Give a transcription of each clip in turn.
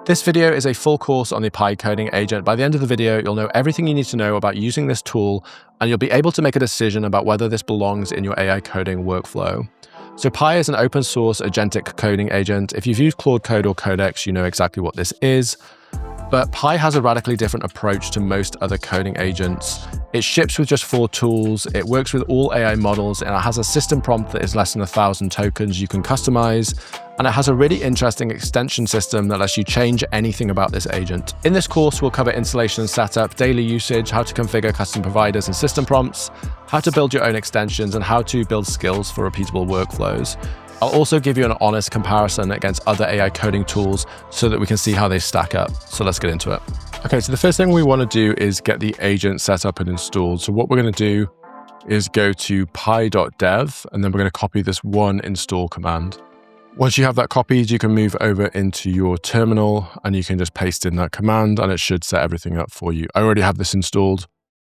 This video is a full course on the Pi coding agent. By the end of the video, you'll know everything you need to know about using this tool, and you'll be able to make a decision about whether this belongs in your AI coding workflow. So Pi is an open source agentic coding agent. If you've used Claude Code or Codex, you know exactly what this is. But Pi has a radically different approach to most other coding agents. It ships with just 4 tools, it works with all AI models, and it has a system prompt that is less than 1,000 tokens you can customize. And it has a really interesting extension system that lets you change anything about this agent. In this course, we'll cover installation and setup, daily usage, how to configure custom providers and system prompts, how to build your own extensions, and how to build skills for repeatable workflows. I'll also give you an honest comparison against other AI coding tools so that we can see how they stack up. So let's get into it. Okay, so the first thing we want to do is get the agent set up and installed. So what we're going to do is go to pi.dev, and then we're going to copy this one install command. Once you have that copied, you can move over into your terminal and you can just paste in that command and it should set everything up for you. I already have this installed,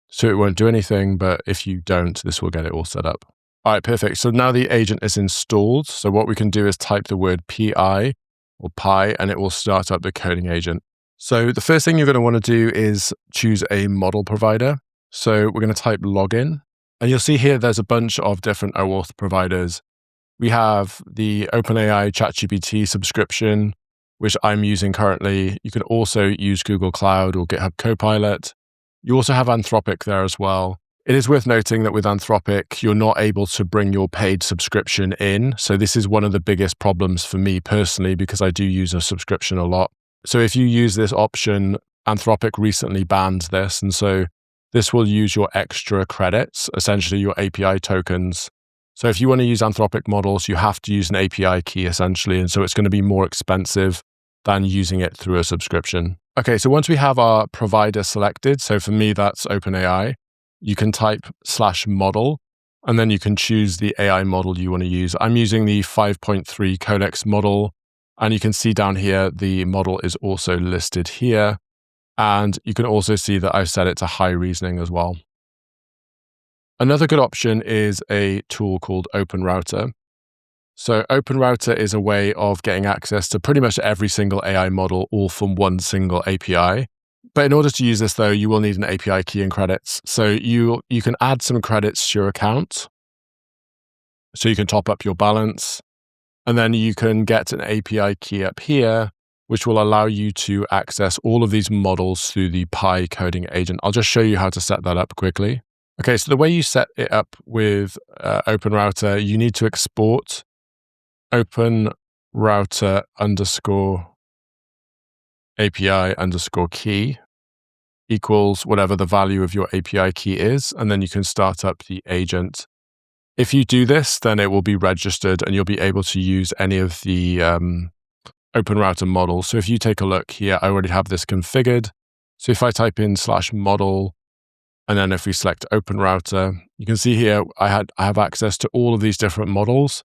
so it won't do anything, but if you don't, this will get it all set up. All right, perfect. So now the agent is installed. So what we can do is type the word pi or pi and it will start up the coding agent. So the first thing you're going to want to do is choose a model provider. So we're going to type login and you'll see here there's a bunch of different OAuth providers. We have the OpenAI ChatGPT subscription, which I'm using currently. You can also use Google Cloud or GitHub Copilot. You also have Anthropic there as well. It is worth noting that with Anthropic, you're not able to bring your paid subscription in. So this is one of the biggest problems for me personally, because I do use a subscription a lot. So if you use this option, Anthropic recently banned this. And so this will use your extra credits, essentially your API tokens. So if you want to use Anthropic models, you have to use an API key essentially. And so it's going to be more expensive than using it through a subscription. Okay, so once we have our provider selected, so for me, that's OpenAI, you can type /model, and then you can choose the AI model you want to use. I'm using the 5.3 Codex model, and you can see down here, the model is also listed here. And you can also see that I've set it to high reasoning as well. Another good option is a tool called OpenRouter. So OpenRouter is a way of getting access to pretty much every single AI model, all from one single API. But in order to use this though, you will need an API key and credits. So you can add some credits to your account. So you can top up your balance. And then you can get an API key up here, which will allow you to access all of these models through the Pi coding agent. I'll just show you how to set that up quickly. Okay, so the way you set it up with OpenRouter, you need to export OpenRouter underscore API underscore key equals whatever the value of your API key is, and then you can start up the agent. If you do this, then it will be registered and you'll be able to use any of the OpenRouter models. So if you take a look here, I already have this configured. So if I type in /model, and then if we select OpenRouter, you can see here I have access to all of these different models,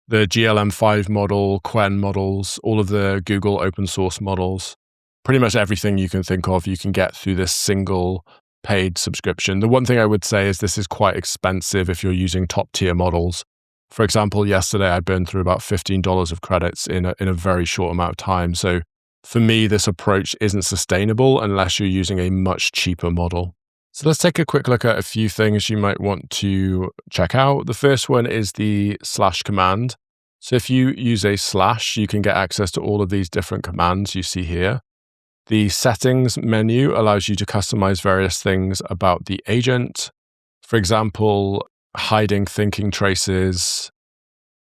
the GLM5 model, Quen models, all of the Google open source models. Pretty much everything you can think of, you can get through this single paid subscription. The one thing I would say is this is quite expensive if you're using top tier models. For example, yesterday I burned through about $15 of credits in a very short amount of time. So for me, this approach isn't sustainable unless you're using a much cheaper model. So let's take a quick look at a few things you might want to check out. The first one is the / command. So if you use a /, you can get access to all of these different commands you see here. The settings menu allows you to customize various things about the agent. For example, hiding thinking traces,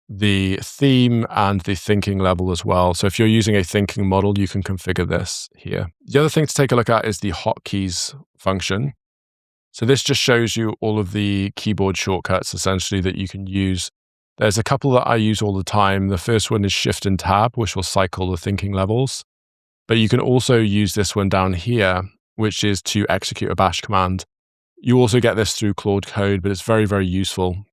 the theme, and the thinking level as well. So if you're using a thinking model, you can configure this here. The other thing to take a look at is the hotkeys function. So this just shows you all of the keyboard shortcuts essentially that you can use. There's a couple that I use all the time. The first one is Shift and Tab, which will cycle the thinking levels. But you can also use this one down here, which is to execute a bash command. You also get this through Claude Code, but it's very, very useful.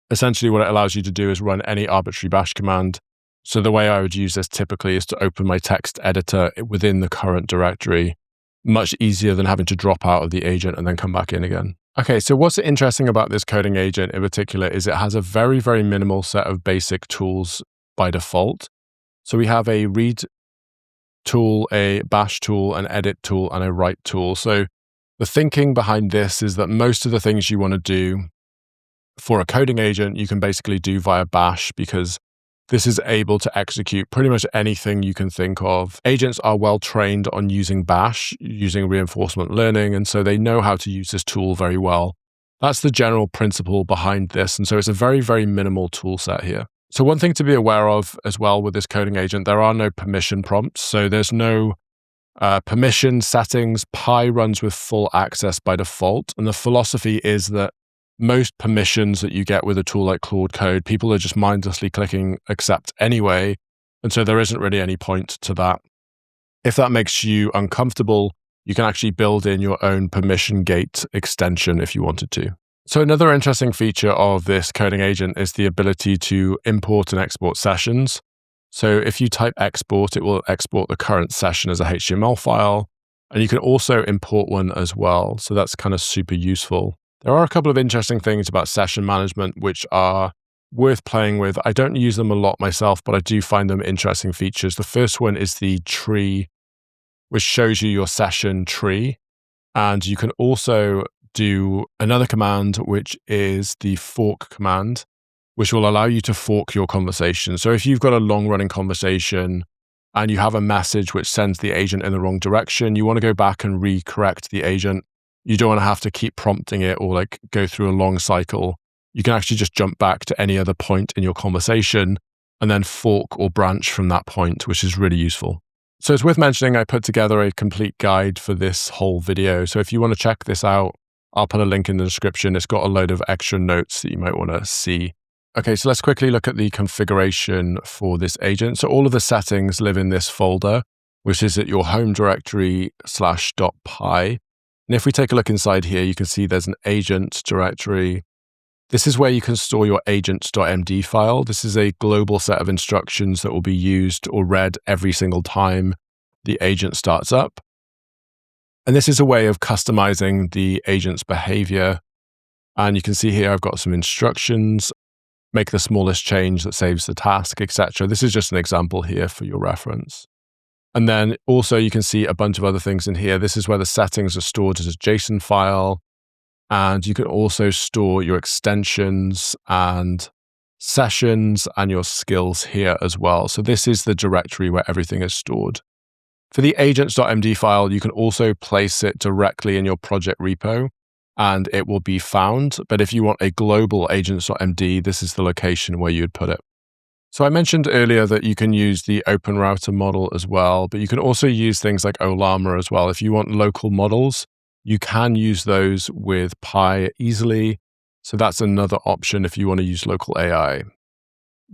Essentially, what it allows you to do is run any arbitrary bash command. So the way I would use this typically is to open my text editor within the current directory. Much easier than having to drop out of the agent and then come back in again. Okay, so what's interesting about this coding agent in particular is it has a very, very minimal set of basic tools by default. So we have a read tool, a bash tool, an edit tool, and a write tool. So the thinking behind this is that most of the things you want to do for a coding agent, you can basically do via bash, because this is able to execute pretty much anything you can think of. Agents are well trained on using bash, using reinforcement learning, and so they know how to use this tool very well. That's the general principle behind this, and so it's a very, very minimal tool set here. So one thing to be aware of as well with this coding agent, there are no permission prompts, so there's no permission settings. Pi runs with full access by default, and the philosophy is that most permissions that you get with a tool like Claude Code, people are just mindlessly clicking accept anyway, and so there isn't really any point to that. If that makes you uncomfortable, you can actually build in your own permission gate extension if you wanted to. So another interesting feature of this coding agent is the ability to import and export sessions. So if you type export, it will export the current session as a HTML file, and you can also import one as well. So that's kind of super useful. There are a couple of interesting things about session management which are worth playing with. I don't use them a lot myself, but I do find them interesting features. The first one is the tree, which shows you your session tree. And you can also do another command, which is the fork command, which will allow you to fork your conversation. So if you've got a long-running conversation and you have a message which sends the agent in the wrong direction, you want to go back and recorrect the agent. You don't want to have to keep prompting it or like go through a long cycle. You can actually just jump back to any other point in your conversation and then fork or branch from that point, which is really useful. So it's worth mentioning I put together a complete guide for this whole video. So if you want to check this out, I'll put a link in the description. It's got a load of extra notes that you might want to see. Okay, so let's quickly look at the configuration for this agent. So all of the settings live in this folder, which is at your home directory /.py. And if we take a look inside here, you can see there's an agent directory. This is where you can store your agent.md file. This is a global set of instructions that will be used or read every single time the agent starts up. And this is a way of customizing the agent's behavior. And you can see here, I've got some instructions, make the smallest change that saves the task, etc. This is just an example here for your reference. And then also you can see a bunch of other things in here. This is where the settings are stored as a JSON file. And you can also store your extensions and sessions and your skills here as well. So this is the directory where everything is stored. For the agents.md file, you can also place it directly in your project repo and it will be found. But if you want a global agents.md, this is the location where you'd put it. So I mentioned earlier that you can use the OpenRouter model as well, but you can also use things like Ollama as well. If you want local models, you can use those with Pi easily. So that's another option if you want to use local AI.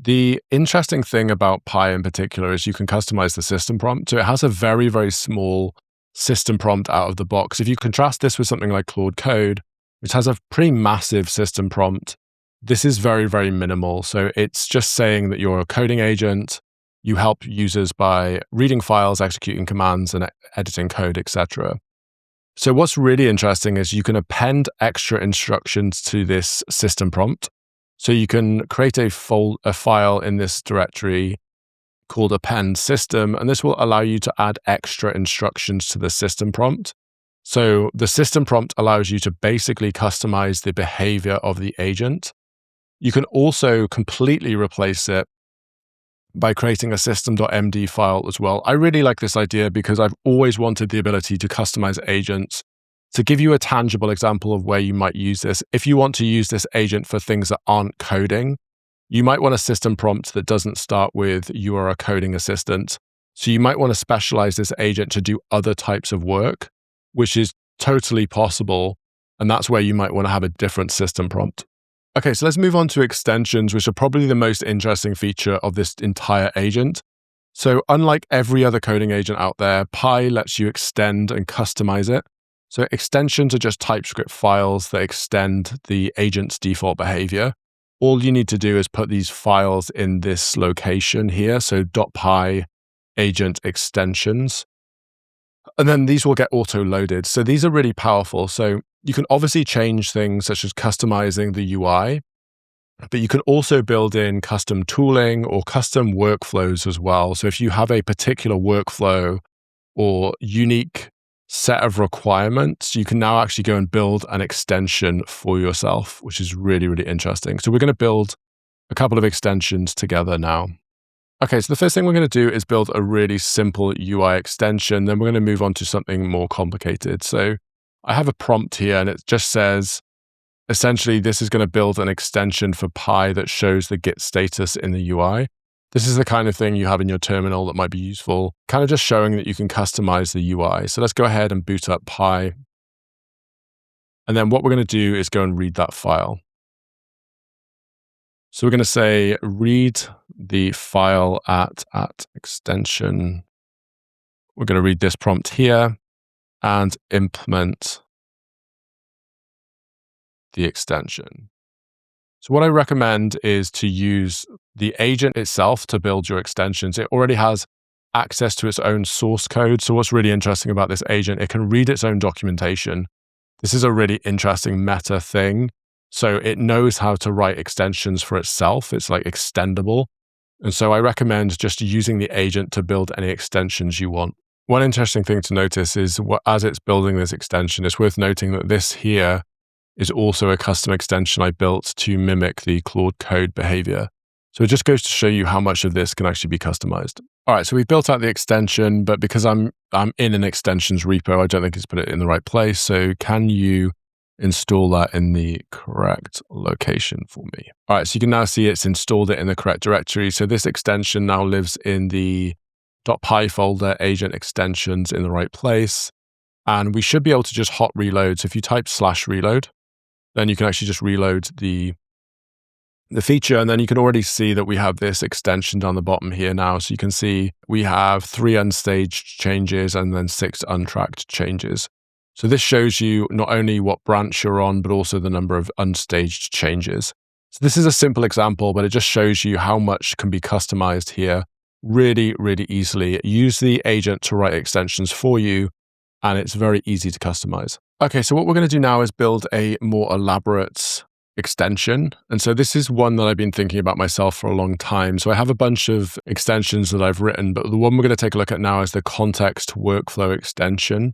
The interesting thing about Pi in particular is you can customize the system prompt. So it has a very, very small system prompt out of the box. If you contrast this with something like Claude Code, which has a pretty massive system prompt, this is very, very minimal. So it's just saying that you're a coding agent. You help users by reading files, executing commands, and editing code, etc. So what's really interesting is you can append extra instructions to this system prompt. So you can create a file in this directory called append-system, and this will allow you to add extra instructions to the system prompt. So the system prompt allows you to basically customize the behavior of the agent. You can also completely replace it by creating a system.md file as well. I really like this idea because I've always wanted the ability to customize agents. To give you a tangible example of where you might use this, if you want to use this agent for things that aren't coding, you might want a system prompt that doesn't start with "you are a coding assistant." So you might want to specialize this agent to do other types of work, which is totally possible. And that's where you might want to have a different system prompt. Okay, so let's move on to extensions, which are probably the most interesting feature of this entire agent. So unlike every other coding agent out there, Pi lets you extend and customize it. So extensions are just TypeScript files that extend the agent's default behavior. All you need to do is put these files in this location here, so .py agent extensions. And then these will get auto-loaded. So these are really powerful. So you can obviously change things such as customizing the UI. But you can also build in custom tooling or custom workflows as well. So if you have a particular workflow or unique set of requirements, you can now actually go and build an extension for yourself, which is really, really interesting. So we're going to build a couple of extensions together now. Okay, so the first thing we're going to do is build a really simple UI extension. Then we're going to move on to something more complicated. So I have a prompt here and it just says, essentially, this is going to build an extension for Pi that shows the Git status in the UI. This is the kind of thing you have in your terminal that might be useful, kind of just showing that you can customize the UI. So let's go ahead and boot up Pi. And then what we're going to do is go and read that file. So we're going to say, read the file at extension. We're going to read this prompt here and implement the extension. So what I recommend is to use the agent itself to build your extensions. It already has access to its own source code. So what's really interesting about this agent, it can read its own documentation. This is a really interesting meta thing. So it knows how to write extensions for itself. It's like extendable. And so I recommend just using the agent to build any extensions you want. One interesting thing to notice is as it's building this extension, it's worth noting that this here is also a custom extension I built to mimic the Claude Code behavior. So it just goes to show you how much of this can actually be customized. All right, so we've built out the extension, but because I'm in an extensions repo, I don't think it's put it in the right place. So can you install that in the correct location for me? All right, so you can now see it's installed it in the correct directory. So this extension now lives in the .py folder, agent extensions in the right place. And we should be able to just hot reload. So if you type /reload, then you can actually just reload the feature. And then you can already see that we have this extension down the bottom here now. So you can see we have 3 unstaged changes and then 6 untracked changes. So this shows you not only what branch you're on, but also the number of unstaged changes. So this is a simple example, but it just shows you how much can be customized here really, really easily. Use the agent to write extensions for you, and it's very easy to customize. Okay, so what we're going to do now is build a more elaborate extension. And so this is one that I've been thinking about myself for a long time. So I have a bunch of extensions that I've written, but the one we're going to take a look at now is the context workflow extension.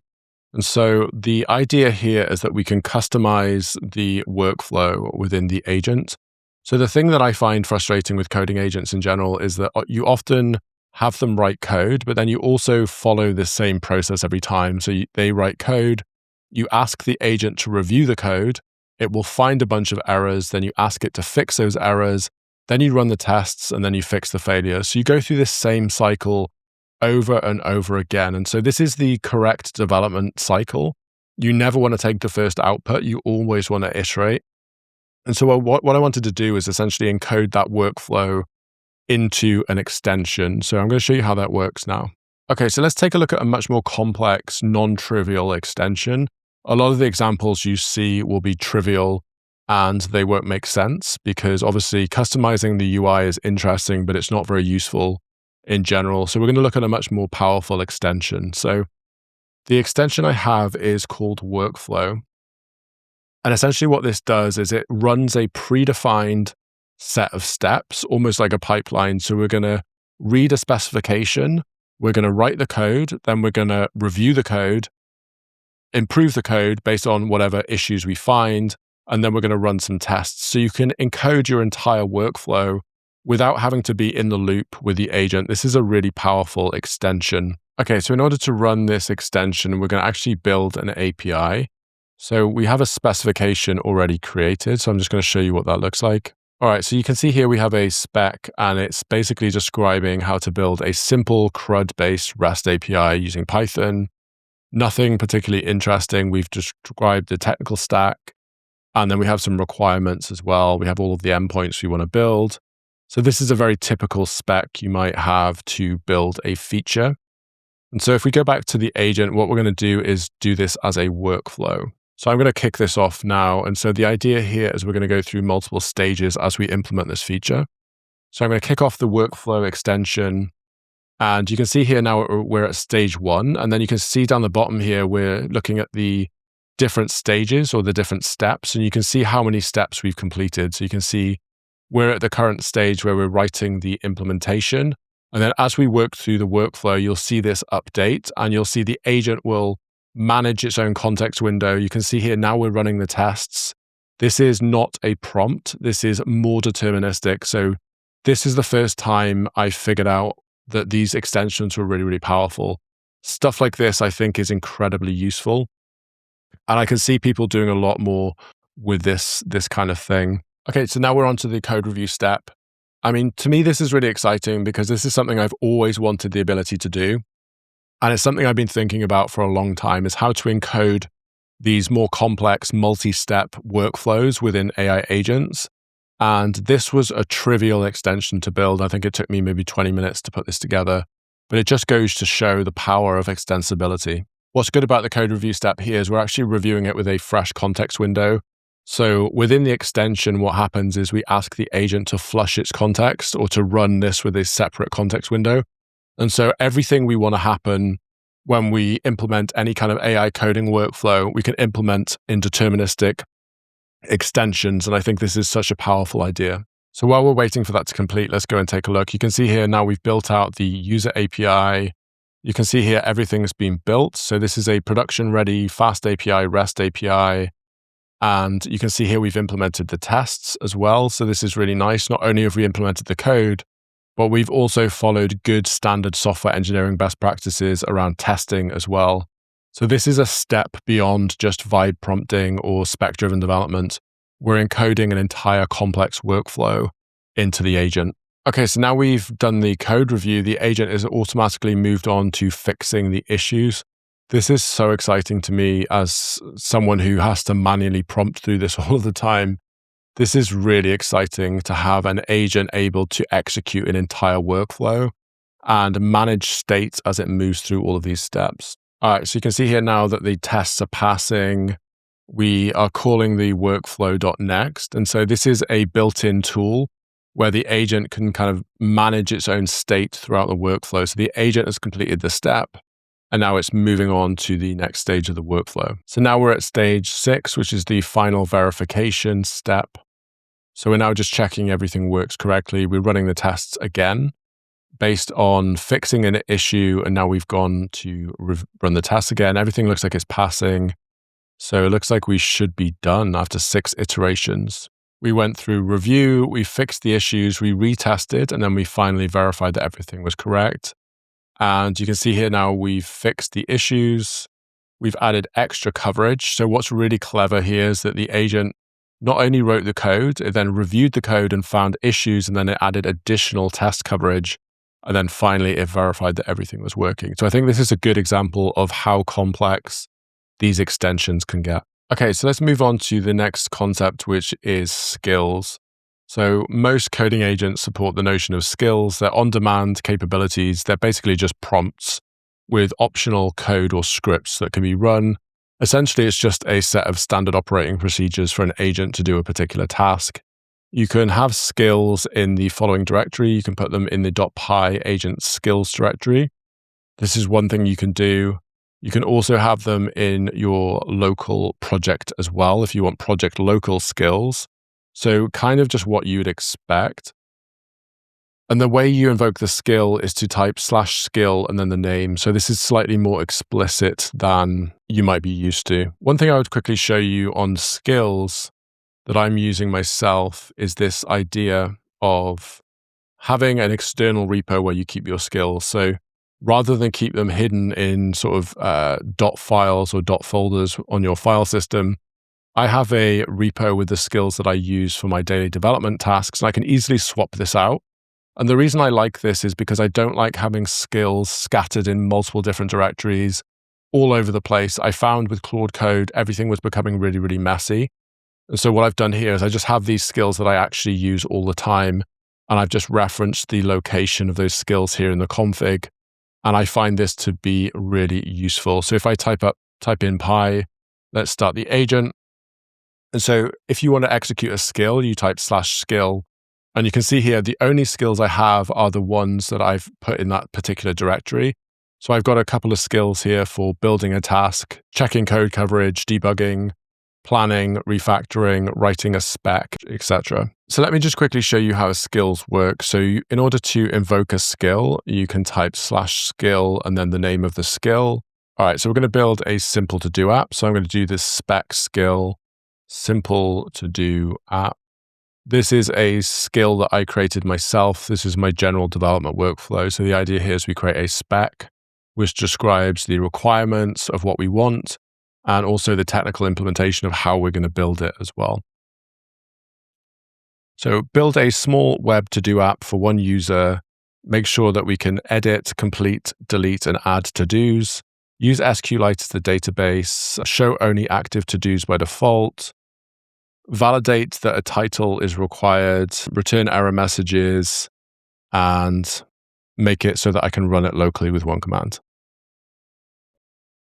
And so the idea here is that we can customize the workflow within the agent. So the thing that I find frustrating with coding agents in general is that you often have them write code, but then you also follow the same process every time. So they write code, you ask the agent to review the code, it will find a bunch of errors, then you ask it to fix those errors, then you run the tests, and then you fix the failures. So you go through this same cycle over and over again. And so this is the correct development cycle. You never want to take the first output. You always want to iterate. And so what I wanted to do is essentially encode that workflow into an extension. So I'm going to show you how that works now. Okay, so let's take a look at a much more complex, non-trivial extension. A lot of the examples you see will be trivial and they won't make sense because obviously customizing the UI is interesting, but it's not very useful in general. So we're going to look at a much more powerful extension. So the extension I have is called workflow. And essentially what this does is it runs a predefined set of steps, almost like a pipeline. So we're going to read a specification, we're going to write the code, then we're going to review the code, improve the code based on whatever issues we find, and then we're going to run some tests. So you can encode your entire workflow without having to be in the loop with the agent. This is a really powerful extension. Okay, so in order to run this extension, we're going to actually build an API. So we have a specification already created. So I'm just going to show you what that looks like. All right, so you can see here we have a spec, and it's basically describing how to build a simple CRUD-based REST API using Python. Nothing particularly interesting. We've described the technical stack, and then we have some requirements as well. We have all of the endpoints we want to build. So this is a very typical spec you might have to build a feature. And so if we go back to the agent, what we're going to do is do this as a workflow. So I'm going to kick this off now. And so the idea here is we're going to go through multiple stages as we implement this feature. So I'm going to kick off the workflow extension. And you can see here now we're at stage 1. And then you can see down the bottom here, we're looking at the different stages or the different steps. And you can see how many steps we've completed. So you can see we're at the current stage where we're writing the implementation. And then as we work through the workflow, you'll see this update and you'll see the agent will manage its own context window. You can see here now we're running the tests. This is not a prompt. This is more deterministic. So this is the first time I figured out that these extensions were really, really powerful. Stuff like this, I think, is incredibly useful. And I can see people doing a lot more with this kind of thing. Okay, so now we're on to the code review step. I mean, to me, this is really exciting because this is something I've always wanted the ability to do. And it's something I've been thinking about for a long time, is how to encode these more complex multi-step workflows within AI agents. And this was a trivial extension to build. I think it took me maybe 20 minutes to put this together, but it just goes to show the power of extensibility. What's good about the code review step here is we're actually reviewing it with a fresh context window. So within the extension, what happens is we ask the agent to flush its context or to run this with a separate context window. And so everything we want to happen when we implement any kind of AI coding workflow, we can implement in deterministic extensions. And I think this is such a powerful idea. So while we're waiting for that to complete, let's go and take a look. You can see here now we've built out the user API. You can see here everything's been built. So this is a production-ready fast API, REST API. And you can see here we've implemented the tests as well. So this is really nice. Not only have we implemented the code, but we've also followed good standard software engineering best practices around testing as well. So this is a step beyond just vibe prompting or spec-driven development. We're encoding an entire complex workflow into the agent. Okay, so now we've done the code review, the agent is automatically moved on to fixing the issues. This is so exciting to me as someone who has to manually prompt through this all the time. This is really exciting to have an agent able to execute an entire workflow and manage state as it moves through all of these steps. All right, so you can see here now that the tests are passing. We are calling the workflow.next. And so this is a built-in tool where the agent can kind of manage its own state throughout the workflow. So the agent has completed the step, and now it's moving on to the next stage of the workflow. So now we're at stage 6, which is the final verification step. So we're now just checking everything works correctly. We're running the tests again based on fixing an issue, and now we've gone to run the tests again. Everything looks like it's passing. So it looks like we should be done after 6 iterations. We went through review, we fixed the issues, we retested, and then we finally verified that everything was correct. And you can see here now we've fixed the issues. We've added extra coverage. So what's really clever here is that the agent not only wrote the code, it then reviewed the code and found issues, and then it added additional test coverage. And then finally, it verified that everything was working. So I think this is a good example of how complex these extensions can get. Okay, so let's move on to the next concept, which is skills. So most coding agents support the notion of skills. They're on-demand capabilities. They're basically just prompts with optional code or scripts that can be run. Essentially, it's just a set of standard operating procedures for an agent to do a particular task. You can have skills in the following directory. You can put them in the .py agent skills directory. This is one thing you can do. You can also have them in your local project as well if you want project local skills. So kind of just what you would expect. And the way you invoke the skill is to type /skill and then the name. So this is slightly more explicit than you might be used to. One thing I would quickly show you on skills that I'm using myself is this idea of having an external repo where you keep your skills. So rather than keep them hidden in sort of dot files or dot folders on your file system, I have a repo with the skills that I use for my daily development tasks, and I can easily swap this out. And the reason I like this is because I don't like having skills scattered in multiple different directories all over the place. I found with Claude Code, everything was becoming really, really messy. And so what I've done here is I just have these skills that I actually use all the time. And I've just referenced the location of those skills here in the config. And I find this to be really useful. So if I type in py, let's start the agent. And so if you want to execute a skill, you type /skill. And you can see here, the only skills I have are the ones that I've put in that particular directory. So I've got a couple of skills here for building a task, checking code coverage, debugging, planning, refactoring, writing a spec, etc. So let me just quickly show you how skills work. So in order to invoke a skill, you can type /skill and then the name of the skill. All right, so we're going to build a simple to-do app. So I'm going to do this spec skill, simple to-do app. This is a skill that I created myself. This is my general development workflow. So the idea here is we create a spec, which describes the requirements of what we want, and also the technical implementation of how we're going to build it as well. So build a small web to-do app for one user. Make sure that we can edit, complete, delete, and add to-dos. Use SQLite as the database. Show only active to-dos by default. Validate that a title is required. Return error messages. And make it so that I can run it locally with one command.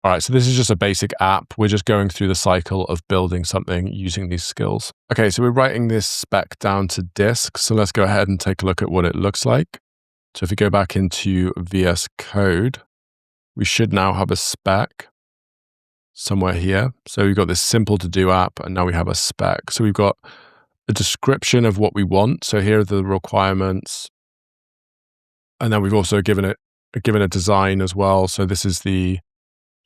All right, so this is just a basic app. We're just going through the cycle of building something using these skills. Okay, so we're writing this spec down to disk. So let's go ahead and take a look at what it looks like. So if we go back into VS Code, we should now have a spec somewhere here. So we've got this simple to do app, and now we have a spec. So we've got a description of what we want. So here are the requirements. And then we've also given a design as well. So this is the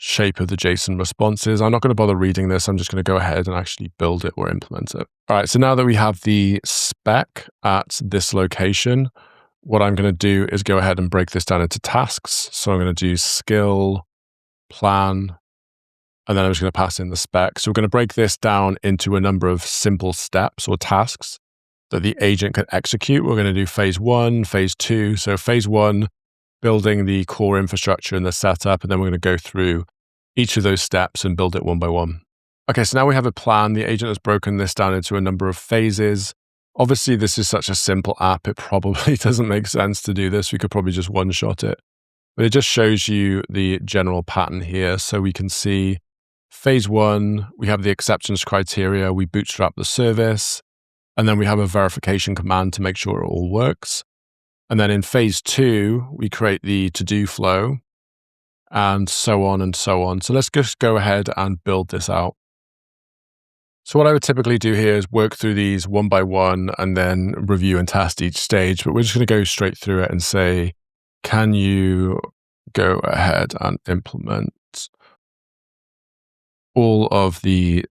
shape of the JSON responses. I'm not going to bother reading this. I'm just going to go ahead and actually build it or implement it. All right, so now that we have the spec at this location, what I'm going to do is go ahead and break this down into tasks. So I'm going to do skill, plan, and then I'm just going to pass in the spec. So we're going to break this down into a number of simple steps or tasks that the agent can execute. We're going to do phase 1, phase 2. So phase 1, building the core infrastructure and the setup, and then we're going to go through each of those steps and build it one by one. Okay, so now we have a plan. The agent has broken this down into a number of phases. Obviously, this is such a simple app, it probably doesn't make sense to do this. We could probably just one-shot it. But it just shows you the general pattern here. So we can see phase 1, we have the acceptance criteria, we bootstrap the service, and then we have a verification command to make sure it all works. And then in phase 2, we create the to-do flow and so on and so on. So let's just go ahead and build this out. So what I would typically do here is work through these one by one and then review and test each stage. But we're just going to go straight through it and say, can you go ahead and implement all of the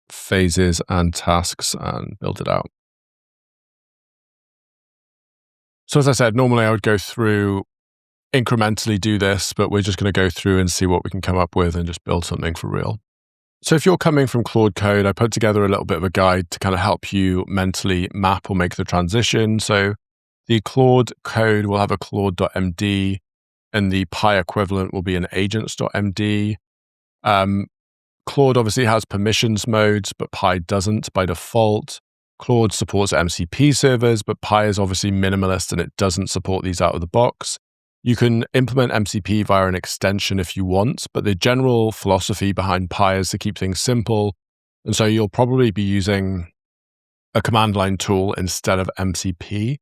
phases and tasks and build it out? So as I said, normally I would go through, incrementally do this, but we're just going to go through and see what we can come up with and just build something for real. So if you're coming from Claude Code, I put together a little bit of a guide to kind of help you mentally map or make the transition. So the Claude Code will have a Claude.md, and the Pi equivalent will be an agents.md. Claude obviously has permissions modes, but Pi doesn't by default. Claude supports MCP servers, but Pi is obviously minimalist and it doesn't support these out of the box. You can implement MCP via an extension if you want, but the general philosophy behind Pi is to keep things simple. And so you'll probably be using a command line tool instead of MCP.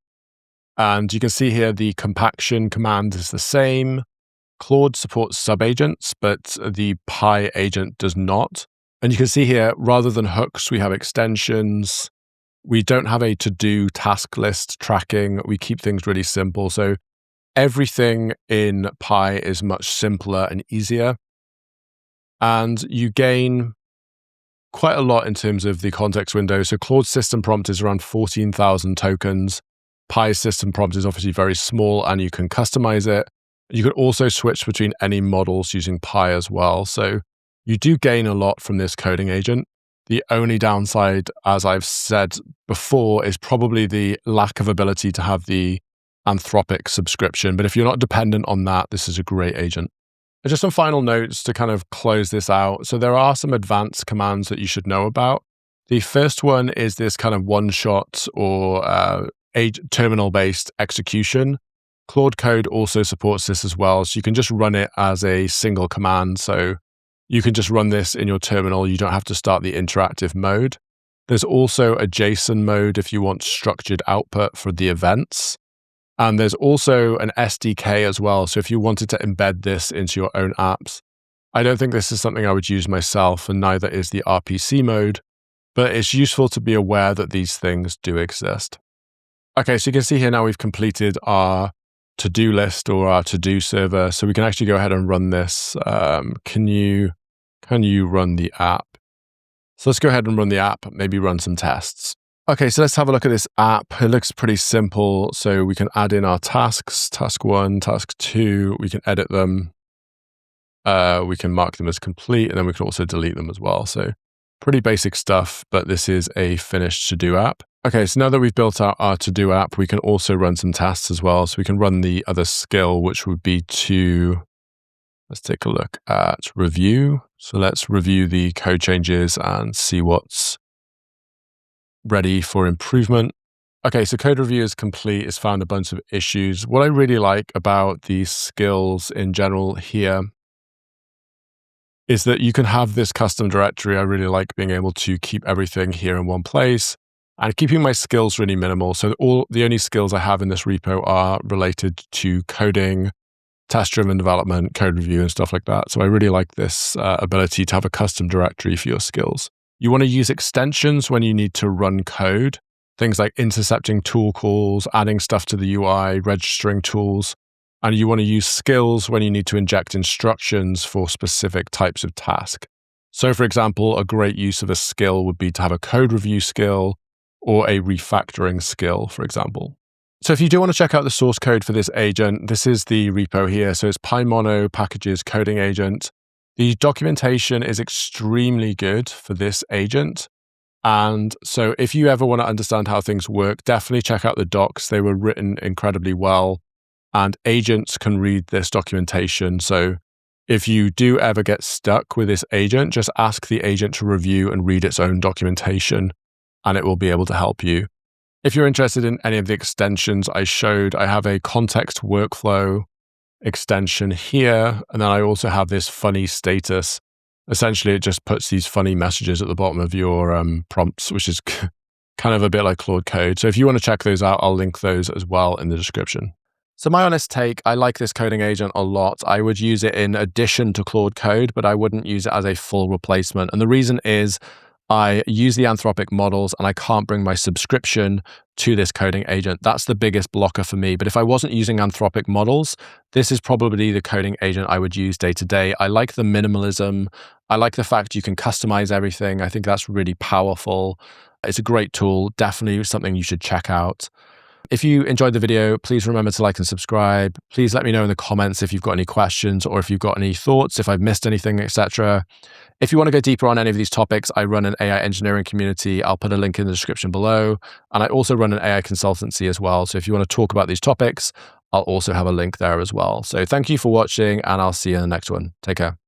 And you can see here the compaction command is the same. Claude supports subagents, but the Pi agent does not. And you can see here, rather than hooks, we have extensions. We don't have a to-do task list tracking. We keep things really simple. So everything in Pi is much simpler and easier. And you gain quite a lot in terms of the context window. So Claude's system prompt is around 14,000 tokens. Pi's system prompt is obviously very small and you can customize it. You can also switch between any models using Pi as well. So you do gain a lot from this coding agent. The only downside, as I've said before, is probably the lack of ability to have the Anthropic subscription. But if you're not dependent on that, this is a great agent. And just some final notes to kind of close this out. So there are some advanced commands that you should know about. The first one is this kind of one-shot or terminal-based execution. Claude Code also supports this as well. So you can just run it as a single command. So you can just run this in your terminal. You don't have to start the interactive mode. There's also a JSON mode if you want structured output for the events. And there's also an SDK as well. So if you wanted to embed this into your own apps, I don't think this is something I would use myself, and neither is the RPC mode, but it's useful to be aware that these things do exist. Okay, so you can see here now we've completed our to-do list or our to-do server, so we can actually go ahead and run this. Can you run the app? So let's go ahead and run the app, maybe run some tests. Okay, so let's have a look at this app. It looks pretty simple. So we can add in our tasks, task 1, task 2. We can edit them. We can mark them as complete, and then we can also delete them as well. So pretty basic stuff, but this is a finished to-do app. Okay, so now that we've built out our to-do app, we can also run some tests as well. So we can run the other skill, which would be let's take a look at review. So let's review the code changes and see what's ready for improvement. Okay, so code review is complete. It's found a bunch of issues. What I really like about these skills in general here is that you can have this custom directory. I really like being able to keep everything here in one place and keeping my skills really minimal. So the only skills I have in this repo are related to coding, test-driven development, code review, and stuff like that. So I really like this ability to have a custom directory for your skills. You want to use extensions when you need to run code, things like intercepting tool calls, adding stuff to the UI, registering tools. And you want to use skills when you need to inject instructions for specific types of task. So for example, a great use of a skill would be to have a code review skill or a refactoring skill, for example. So if you do want to check out the source code for this agent, this is the repo here. So it's PyMono packages coding agent. The documentation is extremely good for this agent. And so if you ever want to understand how things work, definitely check out the docs. They were written incredibly well, and agents can read this documentation. So if you do ever get stuck with this agent, just ask the agent to review and read its own documentation, and it will be able to help you. If you're interested in any of the extensions I showed, I have a context workflow extension here. And then I also have this funny status. Essentially, it just puts these funny messages at the bottom of your prompts, which is kind of a bit like Claude Code. So if you want to check those out, I'll link those as well in the description. So my honest take, I like this coding agent a lot. I would use it in addition to Claude Code, but I wouldn't use it as a full replacement. And the reason is I use the Anthropic models and I can't bring my subscription to this coding agent. That's the biggest blocker for me. But if I wasn't using Anthropic models, this is probably the coding agent I would use day to day. I like the minimalism. I like the fact you can customize everything. I think that's really powerful. It's a great tool, definitely something you should check out. If you enjoyed the video, please remember to like and subscribe. Please let me know in the comments if you've got any questions or if you've got any thoughts, if I've missed anything, etc. If you want to go deeper on any of these topics, I run an AI engineering community. I'll put a link in the description below. And I also run an AI consultancy as well. So if you want to talk about these topics, I'll also have a link there as well. So thank you for watching, and I'll see you in the next one. Take care.